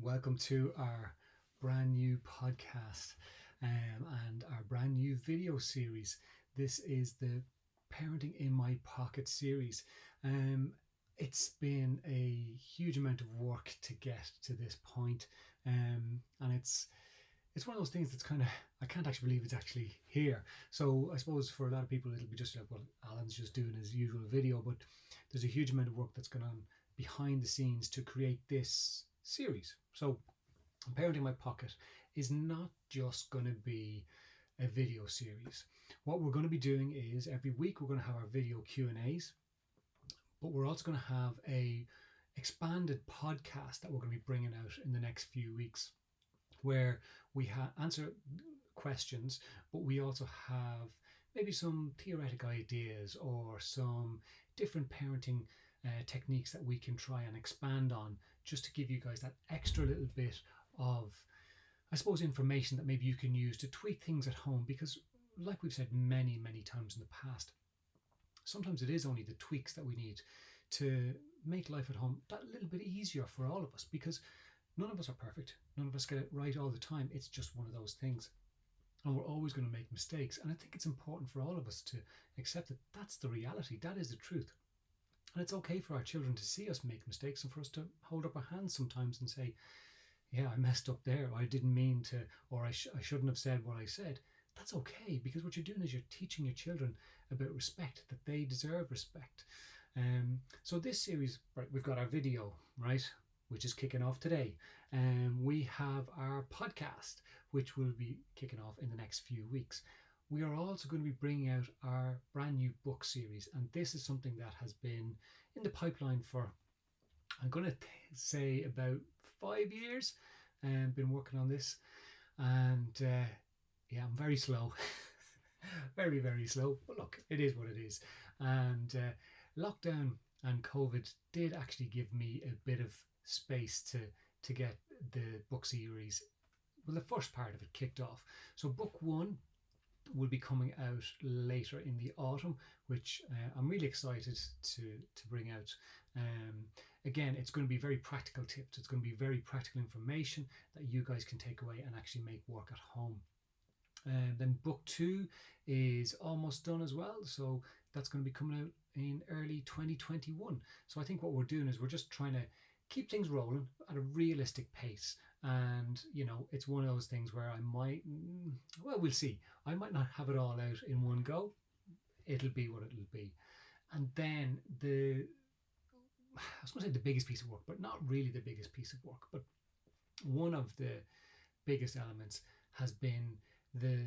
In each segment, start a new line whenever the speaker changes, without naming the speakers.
Welcome to our brand new podcast and our brand new video series. This is the Parenting in My Pocket series. It's been a huge amount of work to get to this point, and it's one of those things that's kind of, I can't actually believe it's actually here. So I suppose for a lot of people it'll be just like, well, Alan's just doing his usual video, but there's a huge amount of work that's gone on behind the scenes to create this series. So Parenting in My Pocket is not just going to be a video series. What we're going to be doing is every week we're going to have our video Q&As, but we're also going to have a expanded podcast that we're going to be bringing out in the next few weeks, where we answer questions, but we also have maybe some theoretic ideas or some different parenting techniques that we can try and expand on, just to give you guys that extra little bit of, I suppose, information that maybe you can use to tweak things at home. Because like we've said many times in the past, sometimes it is only the tweaks that we need to make life at home that little bit easier for all of us, because none of us are perfect. None of us get it right all the time. It's just one of those things. And we're always going to make mistakes. And I think it's important for all of us to accept that that's the reality. That is the truth. And it's okay for our children to see us make mistakes and for us to hold up our hands sometimes and say, yeah, I messed up there. I didn't mean to, or I shouldn't have said what I said. That's okay, because what you're doing is you're teaching your children about respect, that they deserve respect. So this series, right, we've got our video, right, which is kicking off today. We have our podcast, which will be kicking off in the next few weeks. We are also going to be bringing out our brand new book series. And this is something that has been in the pipeline for, I'm going to say, about 5 years. Been working on this. And yeah, I'm very slow. very slow. But look, it is what it is. And lockdown and COVID did actually give me a bit of space to get the book series, well, the first part of it kicked off. So book one will be coming out later in the autumn, which I'm really excited to bring out. Again, it's going to be very practical tips. It's going to be very practical information that you guys can take away and actually make work at home. Then book two is almost done as well, so that's going to be coming out in early 2021. So I think what we're doing is we're just trying to keep things rolling at a realistic pace. And, you know, it's one of those things where I might, well, we'll see. I might not have it all out in one go. It'll be what it'll be. And then I was going to say the biggest piece of work, but not really the biggest piece of work. But one of the biggest elements has been the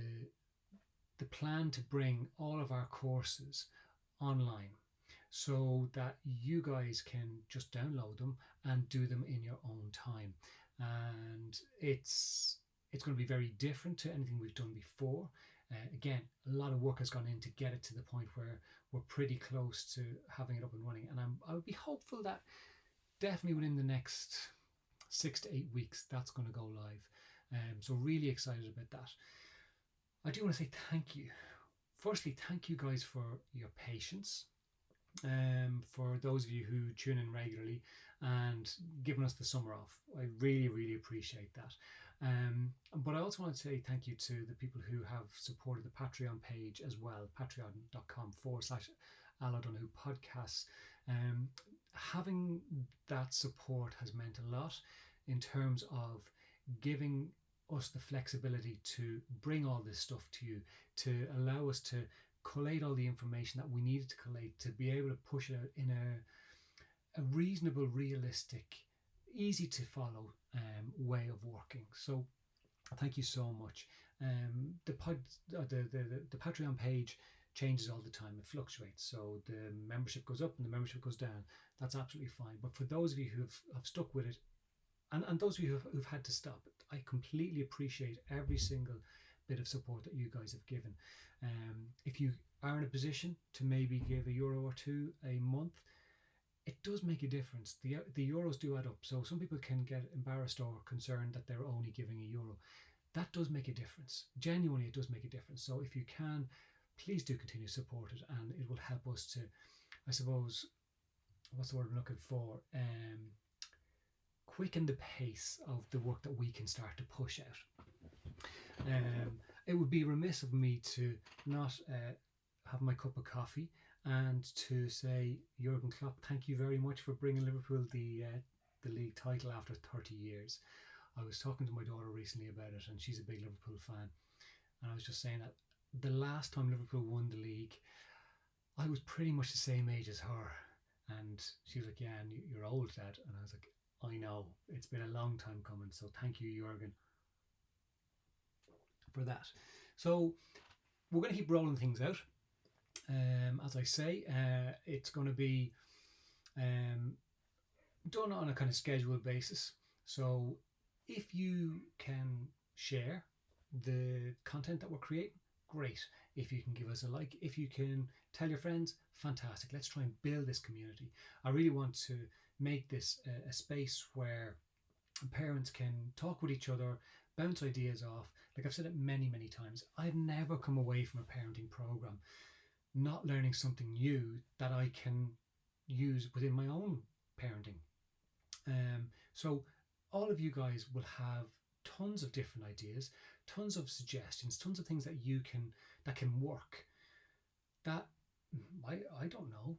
plan to bring all of our courses online, so that you guys can just download them and do them in your own time. And it's going to be very different to anything we've done before. Again, a lot of work has gone in to get it to the point where we're pretty close to having it up and running. And I would be hopeful that definitely within the next 6 to 8 weeks, that's going to go live. So really excited about that. I do want to say thank you. Firstly, thank you guys for your patience. For those of you who tune in regularly and giving us the summer off, I really appreciate that. But I also want to say thank you to the people who have supported the Patreon page as well, patreon.com/O'Donoghue podcasts. Having that support has meant a lot in terms of giving us the flexibility to bring all this stuff to you, to allow us to collate all the information that we needed to collate, to be able to push it out in a reasonable, realistic, easy to follow way of working. So thank you so much. The Patreon page changes all the time. It fluctuates. So the membership goes up and the membership goes down. That's absolutely fine. But for those of you who have stuck with it, and those of you who've had to stop it, I completely appreciate every single bit of support that you guys have given. If you are in a position to maybe give €1 or €2 a month, it does make a difference. The euros do add up. So some people can get embarrassed or concerned that they're only giving €1. That does make a difference. Genuinely, it does make a difference. So if you can, please do continue to support it, and it will help us to, I suppose, what's the word I'm looking for? quicken the pace of the work that we can start to push out. It would be remiss of me to not have my cup of coffee and to say, Jurgen Klopp, thank you very much for bringing Liverpool the league title after 30 years. I was talking to my daughter recently about it, and she's a big Liverpool fan, and I was just saying that the last time Liverpool won the league, I was pretty much the same age as her, and she was like, yeah, and you're old, Dad. And I was like, I know, it's been a long time coming, so thank you, Jurgen, for that. So we're going to keep rolling things out. As I say, it's going to be done on a kind of scheduled basis. So if you can share the content that we're creating, great. If you can give us a like, if you can tell your friends, fantastic. Let's try and build this community. I really want to make this a space where parents can talk with each other, bounce ideas off. Like I've said it many, many times, I've never come away from a parenting program not learning something new that I can use within my own parenting. So all of you guys will have tons of different ideas, tons of suggestions, tons of things that can work. That I don't know.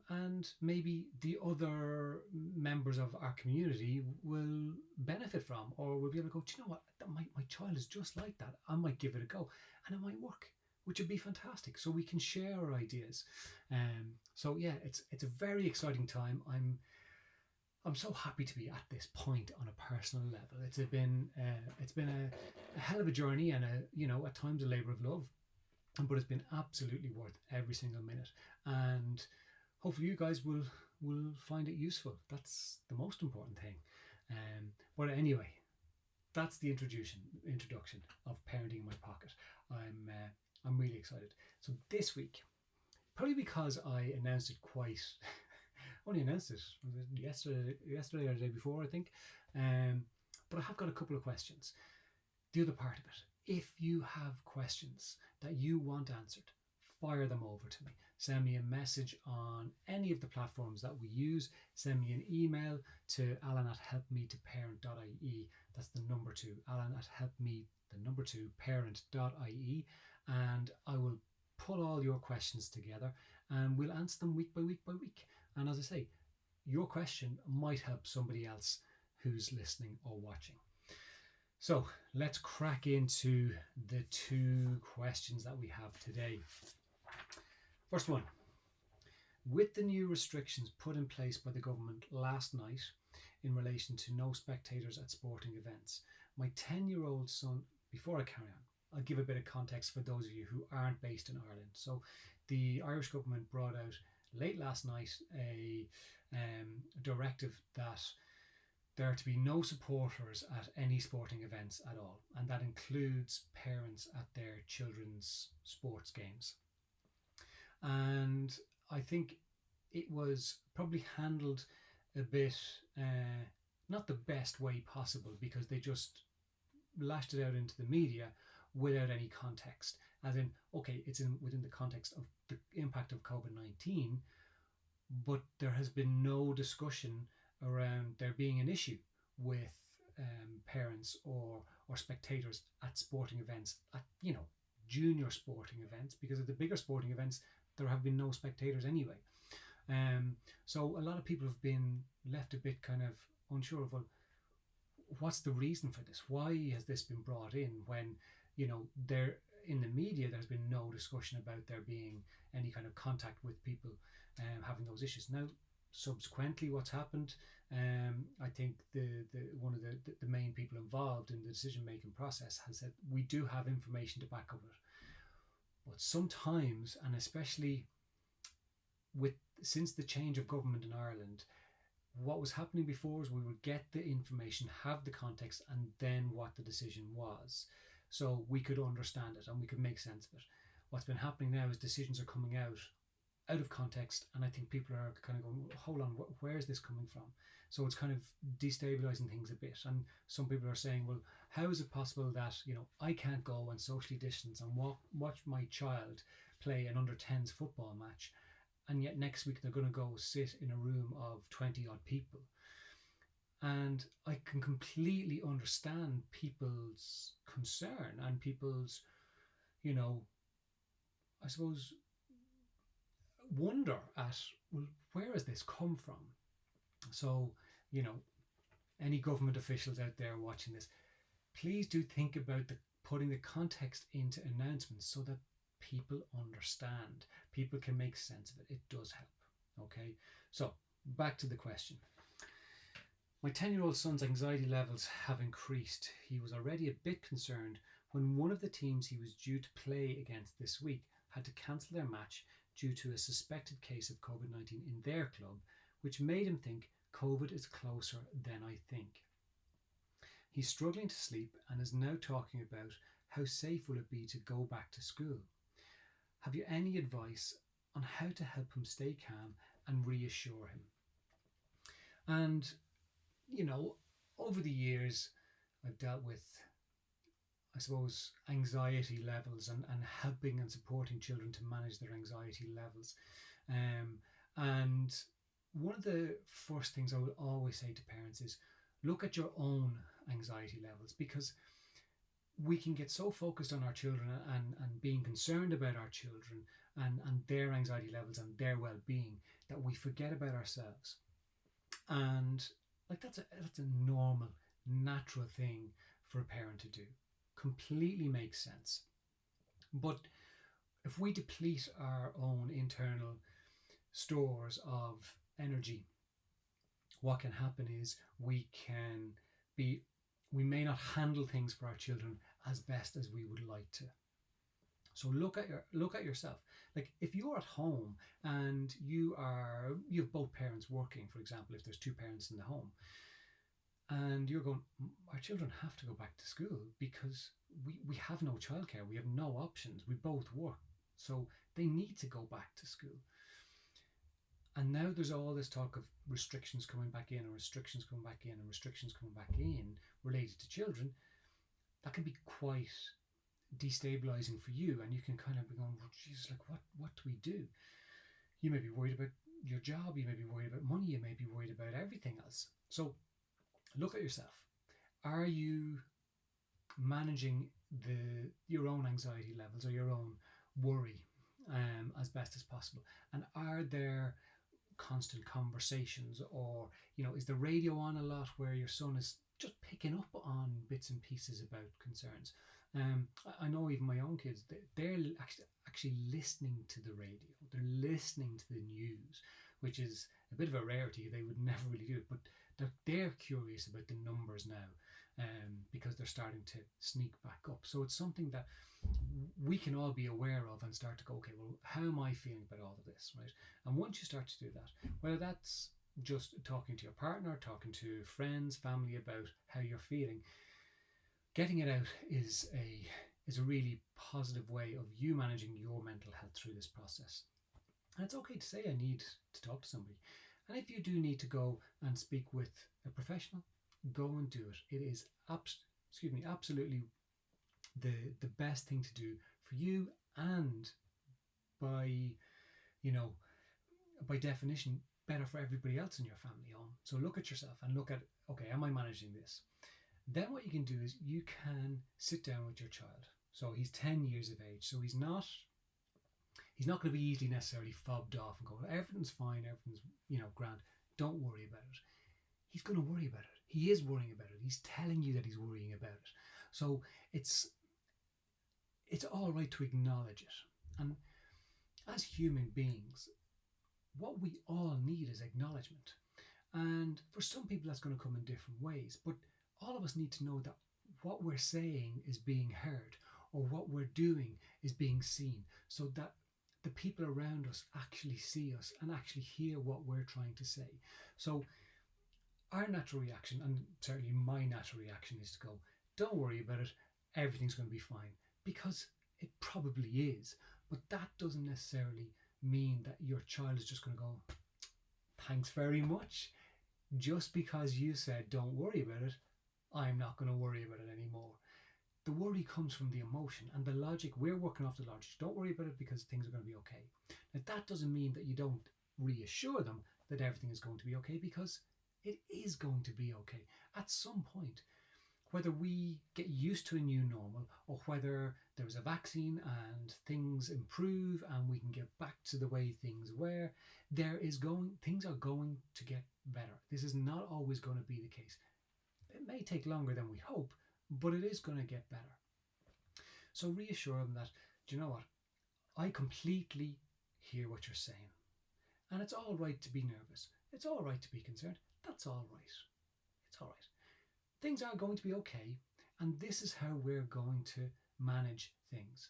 And maybe the other members of our community will benefit from, or will be able to go, do you know what, my child is just like that. I might give it a go, and it might work, which would be fantastic. So we can share our ideas. So yeah, it's a very exciting time. I'm so happy to be at this point on a personal level. It's been a hell of a journey, and at times a labour of love, but it's been absolutely worth every single minute. And hopefully you guys will find it useful. That's the most important thing. But anyway, that's the introduction of Parenting in My Pocket. I'm really excited. So this week, probably because I announced it only announced it yesterday or the day before, I think. But I have got a couple of questions. The other part of it, if you have questions that you want answered, fire them over to me. Send me a message on any of the platforms that we use. Send me an email to alan@helpmetoparent.ie. That's the number 2, alan@helpme2parent.ie. And I will pull all your questions together and we'll answer them week by week by week. And as I say, your question might help somebody else who's listening or watching. So let's crack into the 2 questions that we have today. First one. With the new restrictions put in place by the government last night in relation to no spectators at sporting events, my 10-year-old son, before I carry on, I'll give a bit of context for those of you who aren't based in Ireland. So the Irish government brought out late last night a directive that there are to be no supporters at any sporting events at all, and that includes parents at their children's sports games. And I think it was probably handled a bit not the best way possible, because they just lashed it out into the media without any context, as in, okay, it's within the context of the impact of COVID-19, but there has been no discussion around there being an issue with parents or spectators at sporting events, at junior sporting events, because at the bigger sporting events there have been no spectators anyway. So a lot of people have been left a bit kind of unsure of, well, what's the reason for this? Why has this been brought in when there in the media there's been no discussion about there being any kind of contact with people having those issues? Now, subsequently, what's happened, I think the one of the main people involved in the decision-making process has said, we do have information to back up it. But sometimes, and especially since the change of government in Ireland, what was happening before is we would get the information, have the context, and then what the decision was, so we could understand it and we could make sense of it. What's been happening now is decisions are coming out of context, and I think people are kind of going, hold on, where is this coming from? So it's kind of destabilizing things a bit. And some people are saying, well, how is it possible that I can't go and socially distance and watch my child play an under-10s football match, and yet next week they're going to go sit in a room of 20 odd people? And I can completely understand people's concern and people's, I suppose, wonder at, well, where has this come from? So, you know, any government officials out there watching this, please do think about putting the context into announcements so that people understand. People can make sense of it. It does help. Okay, so back to the question. My 10-year-old son's anxiety levels have increased. He was already a bit concerned when one of the teams he was due to play against this week had to cancel their match due to a suspected case of COVID-19 in their club, which made him think COVID is closer than I think. He's struggling to sleep and is now talking about how safe will it be to go back to school. Have you any advice on how to help him stay calm and reassure him? And, over the years, I've dealt with, I suppose, anxiety levels and helping and supporting children to manage their anxiety levels. And one of the first things I would always say to parents is look at your own anxiety levels, because we can get so focused on our children and being concerned about our children and their anxiety levels and their well-being that we forget about ourselves. And that's a normal, natural thing for a parent to do. Completely makes sense. But if we deplete our own internal stores of energy, what can happen is we may not handle things for our children as best as we would like to. So look at yourself. Like if you're at home and you have both parents working, for example, if there's two parents in the home, and you're going, our children have to go back to school because we have no childcare, we have no options, we both work, so they need to go back to school. And now there's all this talk of restrictions coming back in, and restrictions coming back in, and restrictions coming back in related to children. That can be quite destabilizing for you, and you can kind of be going, oh, Jesus, like what do we do? You may be worried about your job, you may be worried about money, you may be worried about everything else. So look at yourself. Are you managing your own anxiety levels or your own worry as best as possible? And are there constant conversations, or is the radio on a lot where your son is just picking up on bits and pieces about concerns? I know even my own kids, they're actually listening to the radio, they're listening to the news, which is a bit of a rarity. They would never really do it, but they're curious about the numbers now, because they're starting to sneak back up. So it's something that we can all be aware of and start to go, okay, well, how am I feeling about all of this, right? And once you start to do that, whether that's just talking to your partner, talking to friends, family about how you're feeling, getting it out is a really positive way of you managing your mental health through this process. And it's okay to say, I need to talk to somebody. And if you do need to go and speak with a professional, go and do it. It is absolutely the best thing to do for you, and by definition better for everybody else in your family home. So look at yourself and look at, okay, am I managing this? Then what you can do is you can sit down with your child. So he's 10 years of age, so he's not going to be easily necessarily fobbed off and go, everything's fine, everything's grand, don't worry about it. He's going to worry about it. He is worrying about it. He's telling you that he's worrying about it. So it's all right to acknowledge it. And as human beings, what we all need is acknowledgement. And for some people that's going to come in different ways, but all of us need to know that what we're saying is being heard, or what we're doing is being seen, so that the people around us actually see us and actually hear what we're trying to say. So our natural reaction, and certainly my natural reaction, is to go, don't worry about it, everything's going to be fine, because it probably is. But that doesn't necessarily mean that your child is just going to go, thanks very much. Just because you said don't worry about it, I'm not going to worry about it anymore. The worry comes from the emotion and the logic. We're working off the logic. Don't worry about it because things are going to be okay. Now, that doesn't mean that you don't reassure them that everything is going to be okay, because It is going to be okay at some point. Whether we get used to a new normal or whether there's a vaccine and things improve and we can get back to the way things were, things are going to get better. This is not always going to be the case. It may take longer than we hope, but it is going to get better. So reassure them that, do you know what? I completely hear what you're saying. And it's all right to be nervous. It's all right to be concerned. That's all right. It's all right. Things are going to be okay. And this is how we're going to manage things.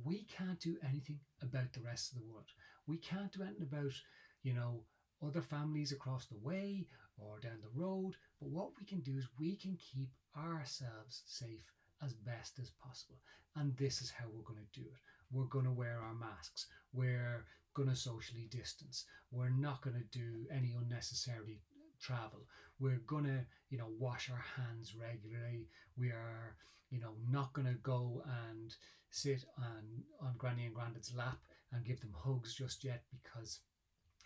We can't do anything about the rest of the world. We can't do anything about, other families across the way or down the road. But what we can do is we can keep ourselves safe as best as possible. And this is how we're going to do it. We're going to wear our masks. We're going to socially distance. We're not going to do any unnecessary travel. We're going to, wash our hands regularly. We are, not going to go and sit on Granny and Grandad's lap and give them hugs just yet, because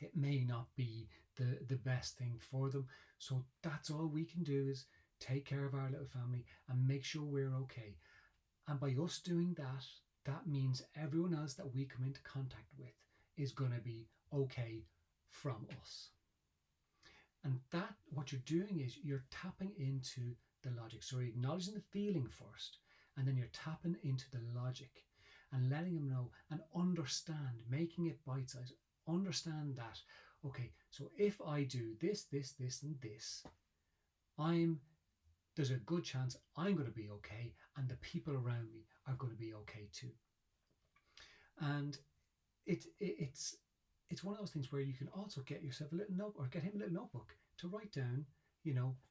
it may not be the best thing for them. So that's all we can do, is take care of our little family and make sure we're okay. And by us doing that, that means everyone else that we come into contact with is going to be okay from us. And that, what you're doing is you're tapping into the logic. So you're acknowledging the feeling first, and then you're tapping into the logic and letting them know and understand, making it bite-sized. Understand that, okay, so if I do this, this, this, and this, there's a good chance I'm going to be okay, and the people around me are going to be okay too. And it's one of those things where you can also get yourself a little note, or get him a little notebook to write down,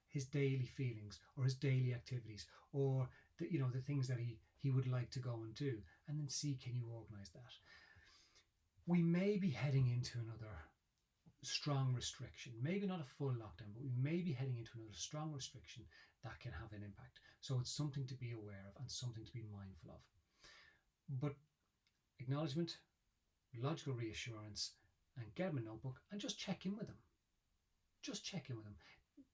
his daily feelings or his daily activities, or the things that he would like to go and do, and then see, can you organize that? We may be heading into another strong restriction, maybe not a full lockdown, but we may be heading into another strong restriction that can have an impact. So it's something to be aware of and something to be mindful of. But acknowledgement, logical reassurance, and get him a notebook and just check in with them. Just check in with them.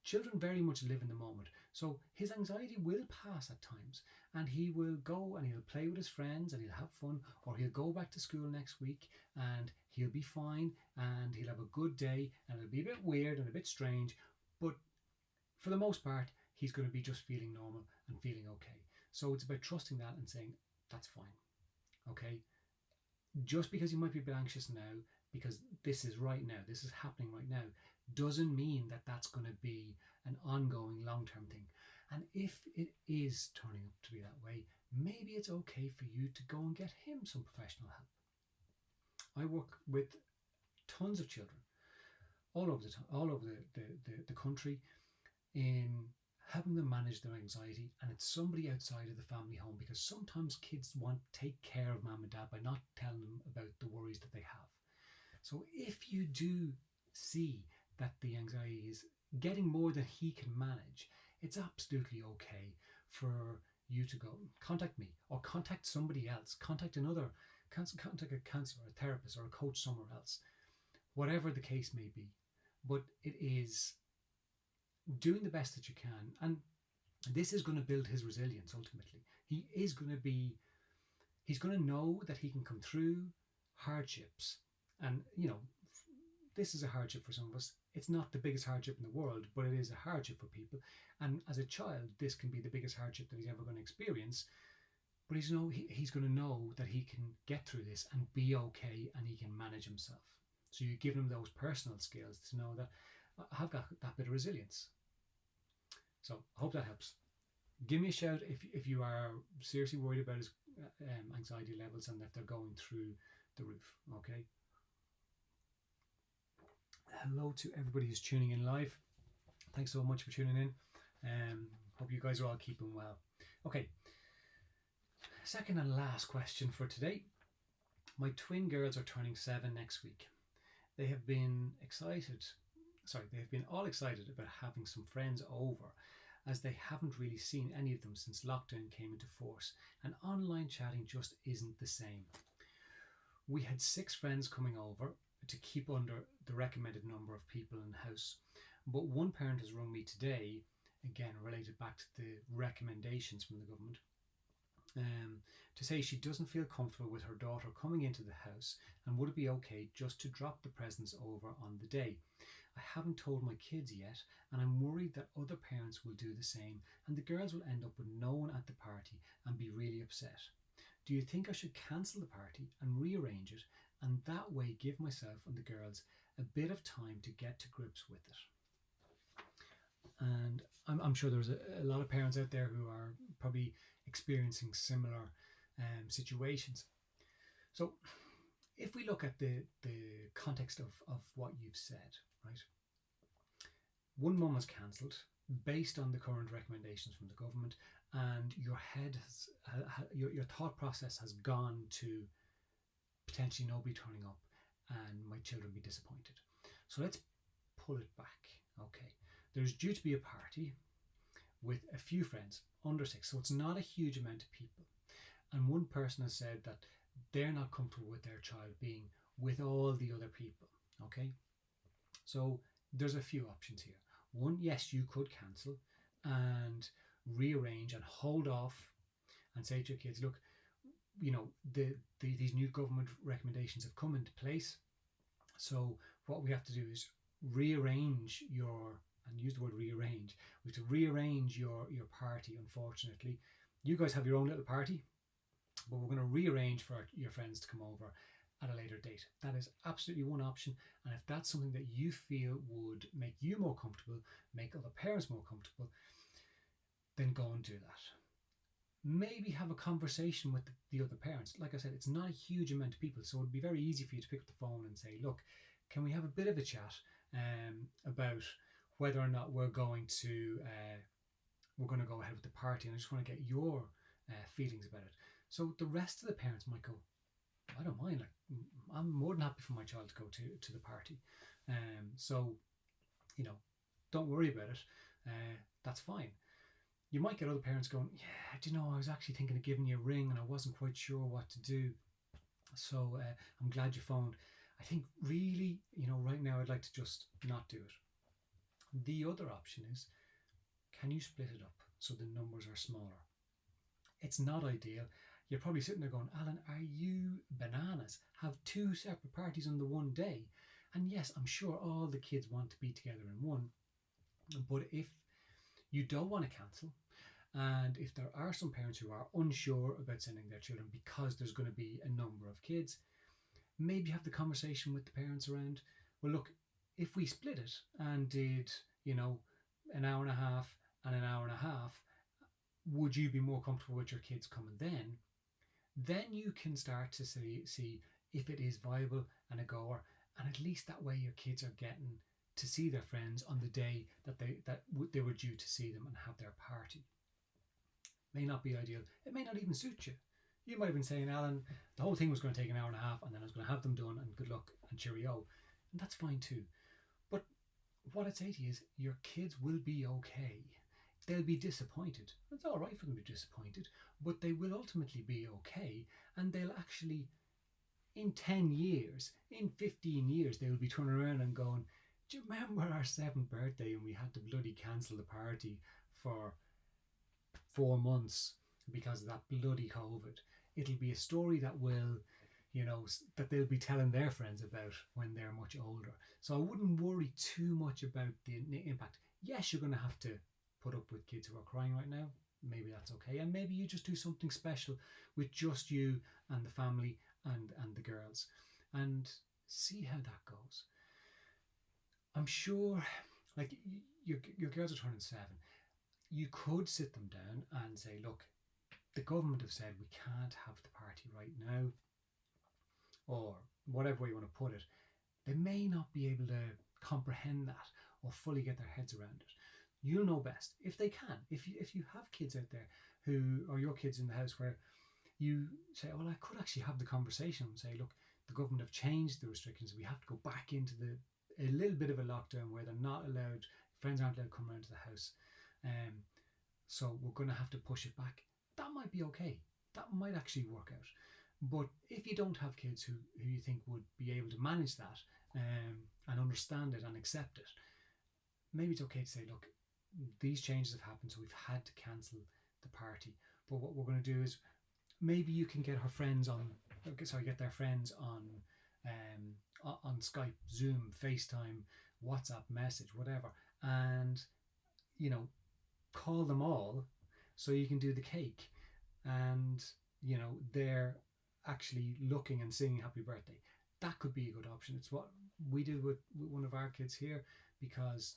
Children very much live in the moment, so his anxiety will pass at times, and he will go and he'll play with his friends and he'll have fun, or he'll go back to school next week and he'll be fine and he'll have a good day, and it'll be a bit weird and a bit strange, but for the most part he's going to be just feeling normal and feeling okay. So it's about trusting that and saying, that's fine, okay? Just because you might be a bit anxious now, because this is right now, this is happening right now, doesn't mean that that's going to be an ongoing long-term thing. And if it is turning up to be that way, maybe it's okay for you to go and get him some professional help. I work with tons of children all over the country in helping them manage their anxiety, and it's somebody outside of the family home, because sometimes kids want to take care of mum and dad by not telling them about the worries that they have. So if you do see that the anxiety is getting more than he can manage, it's absolutely okay for you to go contact me, or contact somebody else, contact a counselor, a therapist, or a coach somewhere else, whatever the case may be. But it is doing the best that you can, and this is going to build his resilience. Ultimately, he's going to know that he can come through hardships. And this is a hardship for some of us. It's not the biggest hardship in the world, but it is a hardship for people. And as a child, this can be the biggest hardship that he's ever going to experience. But he's going to know that he can get through this and be okay, and he can manage himself. So you give him those personal skills to know that I've got that bit of resilience. So I hope that helps. Give me a shout if you are seriously worried about his anxiety levels and if they're going through the roof. Okay. Hello to everybody who's tuning in live. Thanks so much for tuning in. Hope you guys are all keeping well. Okay. Second and last question for today. My twin girls are turning 7 next week. They have been all excited about having some friends over, as they haven't really seen any of them since lockdown came into force, and online chatting just isn't the same. We had 6 friends coming over to keep under the recommended number of people in the house, But one parent has rung me today, again related back to the recommendations from the government, to say she doesn't feel comfortable with her daughter coming into the house, and would it be okay just to drop the presents over on the day? I haven't told my kids yet, and I'm worried that other parents will do the same and the girls will end up with no one at the party and be really upset. Do you think I should cancel the party and rearrange it, and that way give myself and the girls a bit of time to get to grips with it? And I'm sure there's a lot of parents out there who are probably experiencing similar situations. So if we look at the context of what you've said, right? One mum has cancelled based on the current recommendations from the government, and your head has, your thought process has gone to potentially nobody turning up and my children be disappointed. So let's pull it back. Okay, there's due to be a party with a few friends under 6, so it's not a huge amount of people, and one person has said that they're not comfortable with their child being with all the other people. Okay, so there's a few options here. One, yes, you could cancel and rearrange and hold off and say to your kids, look, you know, these new government recommendations have come into place, so what we have to do is rearrange your, and use the word rearrange, we have to rearrange your party. Unfortunately, you guys have your own little party, but we're going to rearrange for your friends to come over at a later date. That is absolutely one option, and if that's something that you feel would make you more comfortable, make other parents more comfortable, then go and do that. Maybe have a conversation with the other parents. Like I said, it's not a huge amount of people, so it'd be very easy for you to pick up the phone and say, look, can we have a bit of a chat about whether or not we're going to go ahead with the party, and I just want to get your feelings about it. So the rest of the parents might go, I don't mind, like, I'm more than happy for my child to go to the party. So, you know, don't worry about it. That's fine. You might get other parents going, yeah, do you know, I was actually thinking of giving you a ring and I wasn't quite sure what to do. So I'm glad you phoned. I think really, you know, right now I'd like to just not do it. The other option is, can you split it up so the numbers are smaller? It's not ideal. You're probably sitting there going, Alan, are you bananas? Have 2 separate parties on the one day? And yes, I'm sure all the kids want to be together in one. But if you don't want to cancel, and if there are some parents who are unsure about sending their children because there's going to be a number of kids, maybe have the conversation with the parents around, well, look, if we split it and did, you know, an hour and a half and an hour and a half, would you be more comfortable with your kids coming then? Then you can start to see if it is viable and a goer, and at least that way your kids are getting to see their friends on the day that they were due to see them and have their party. May not be ideal. It may not even suit you. You might have been saying, Alan, the whole thing was going to take an hour and a half, and then I was going to have them done, and good luck and cheerio. And that's fine too. But what I'd say to you is, your kids will be okay. They'll be disappointed. It's all right for them to be disappointed, but they will ultimately be okay, and they'll actually, in 10 years, in 15 years, they will be turning around and going, do you remember our 7th birthday and we had to bloody cancel the party for 4 months because of that bloody COVID? It'll be a story that will, you know, that they'll be telling their friends about when they're much older. So I wouldn't worry too much about the impact. Yes, you're going to have to put up with kids who are crying right now. Maybe that's okay. And maybe you just do something special with just you and the family and the girls, and see how that goes. I'm sure, like, your girls are turning 7. You could sit them down and say, look, the government have said we can't have the party right now, or whatever way you want to put it. They may not be able to comprehend that or fully get their heads around it. You'll know best if they can. If you have kids out there who, or your kids in the house, where you say, well, I could actually have the conversation and say, look, the government have changed the restrictions. We have to go back into a little bit of a lockdown where they're not allowed, friends aren't allowed to come around to the house. So we're going to have to push it back. That might be okay. That might actually work out. But if you don't have kids who you think would be able to manage that and understand it and accept it, maybe it's okay to say, look, these changes have happened, so we've had to cancel the party. But what we're going to do is maybe you can get get their friends on Skype, Zoom, FaceTime, WhatsApp message, whatever, and call them all so you can do the cake, and they're actually looking and singing happy birthday. That could be a good option. It's what we did with one of our kids here, because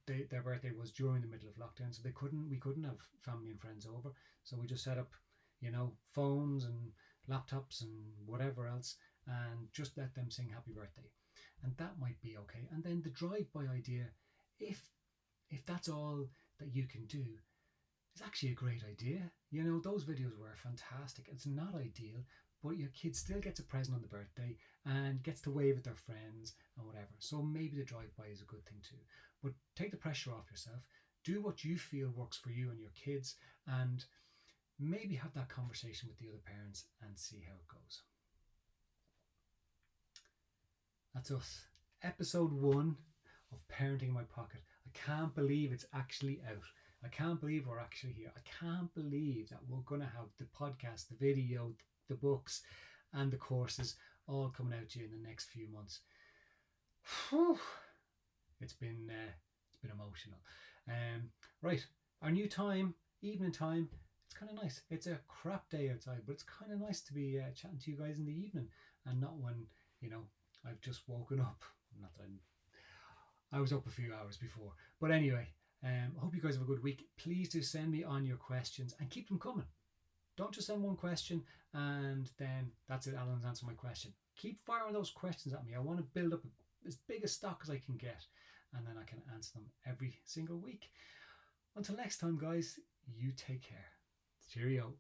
their birthday was during the middle of lockdown, so we couldn't have family and friends over, so we just set up phones and laptops and whatever else, and just let them sing happy birthday, and that might be okay. And then the drive-by idea, if that's all that you can do, is actually a great idea. Those videos were fantastic. It's not ideal, but your kid still gets a present on the birthday and gets to wave at their friends and whatever. So maybe the drive-by is a good thing too. But take the pressure off yourself. Do what you feel works for you and your kids, and maybe have that conversation with the other parents and see how it goes. That's us. Episode 1 of Parenting in My Pocket. I can't believe it's actually out. I can't believe we're actually here. I can't believe that we're going to have the podcast, the video, the books, and the courses all coming out to you in the next few months. Whew. It's been emotional. Right, our new time, evening time. It's kind of nice. It's a crap day outside, but it's kind of nice to be chatting to you guys in the evening, and not when I've just woken up. Not that I was up a few hours before, but anyway. I hope you guys have a good week. Please do send me on your questions and keep them coming. Don't just send one question and then that's it, Alan's answered my question. Keep firing those questions at me. I want to build up as big a stock as I can get, and then I can answer them every single week. Until next time, guys, you take care. Cheerio.